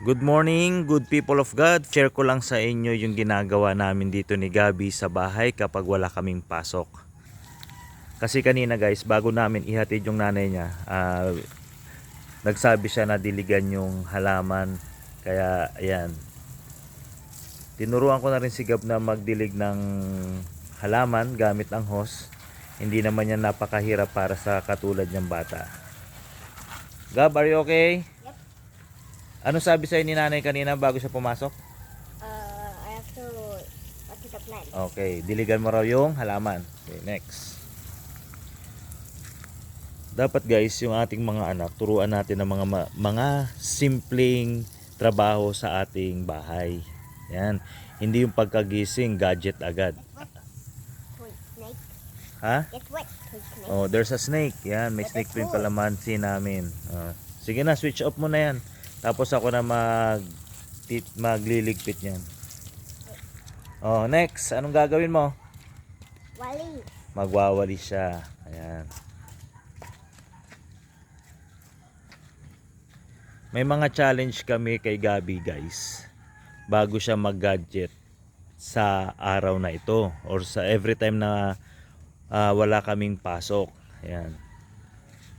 Good morning, good people of God. Share ko lang sa inyo yung ginagawa namin dito ni Gabi sa bahay kapag wala kaming pasok. Kasi kanina guys, bago namin ihatid yung nanay niya, nagsabi siya na diligan yung halaman. Kaya ayan, tinuruan ko na rin si Gab na magdilig ng halaman gamit ang hose. Hindi naman yan napakahirap para sa katulad niyang bata. Gab, are you okay? Ano sabi sa'yo ni nanay kanina bago siya pumasok? I have to water the plant. Okay, diligan mo raw yung halaman. Okay, next. Dapat guys, yung ating mga anak, turuan natin ng mga simpleng trabaho sa ating bahay. Yan. Hindi yung pagkagising, gadget agad. Toy snake. Ha? Get wet. Toy snake. Oh, there's a snake. Yan, may snake print kalamansi namin. Sige na, switch off mo na yan. Tapos ako na magliligpit niyan. Oh, next. Anong gagawin mo? Wali. Magwawali siya. Ayan. May mga challenge kami kay Gabi guys. Bago siya mag-gadget sa araw na ito. Or sa every time na wala kaming pasok. Ayan.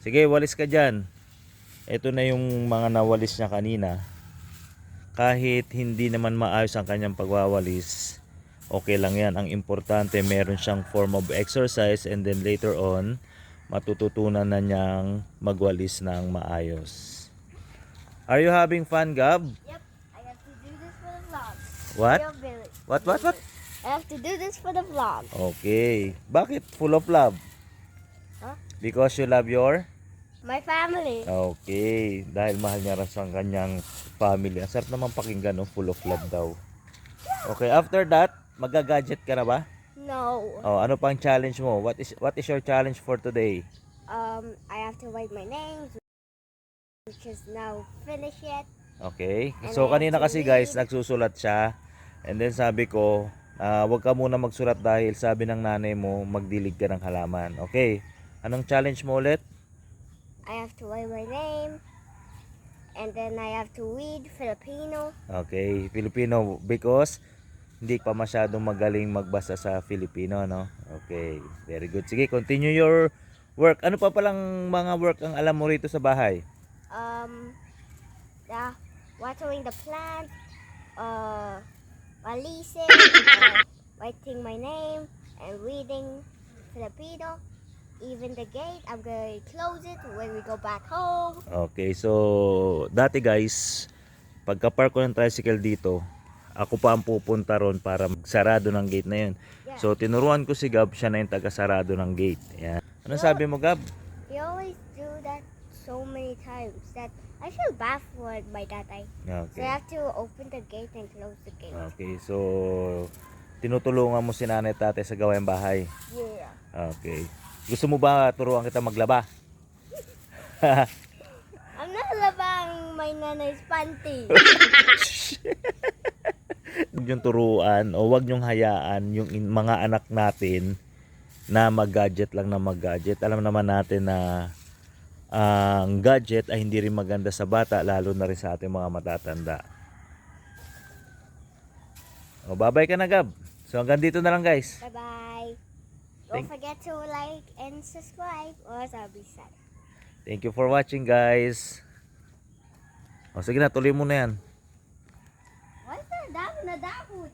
Sige, walis ka dyan. Ito na yung mga nawalis niya kanina. Kahit hindi naman maayos ang kanyang pagwawalis, okay lang yan. Ang importante, meron siyang form of exercise and then later on, matututunan na niyang magwalis ng maayos. Are you having fun, Gab? Yep. I have to do this for the vlog. What? Real village. What? I have to do this for the vlog. Okay. Bakit? Full of love? Huh? Because you love your? My family. Okay. Dahil mahal niya rin sa kanyang family. Ang sarap naman pakinggan, no? Full of love daw. Okay, after that, magagadget ka na ba? No. Oh, ano pang challenge mo? What is your challenge for today? I have to write my name, which is now finished yet. Okay. So kanina kasi guys, nagsusulat siya. And then sabi ko, wag ka muna magsulat dahil sabi ng nanay mo, magdilig ka ng halaman. Okay. Anong challenge mo ulit? I have to write my name, and then I have to read Filipino. Okay, Filipino because hindi pa masyadong magaling magbasa sa Filipino, no? Okay, very good. Sige, continue your work. Ano pa palang mga work ang alam mo rito sa bahay? Yeah, watering the plant, walising, writing my name, and reading Filipino. Even the gate, I'm gonna close it when we go back home. Okay, so dati guys, pagka-park ko ng tricycle dito, ako pa ang pupunta ron para magsarado ng gate na yun. Yeah. So tinuruan ko si Gab, siya na yung taga-sarado ng gate. Ayan. Ano sabi mo, Gab? He always do that so many times that I feel bad for my tatay. So Okay. I have to open the gate and close the gate. Okay, so tinutulungan mo si nanay at tatay sa gawaing bahay. Yeah. Okay. Gusto mo ba turuan kita maglaba? I'm not labang my nanay's panty. Huwag yung turuan o wag yung hayaan yung mga anak natin na mag-gadget lang na mag-gadget. Alam naman natin na ang gadget ay hindi rin maganda sa bata, lalo na rin sa ating mga matatanda. O, bye-bye ka na, Gab. So hanggang dito na lang guys. Bye-bye. Don't forget to like and subscribe or I'll be sad. Thank you for watching guys. O sige na, tuloy mo na yan. What's that? Dahon na dahon.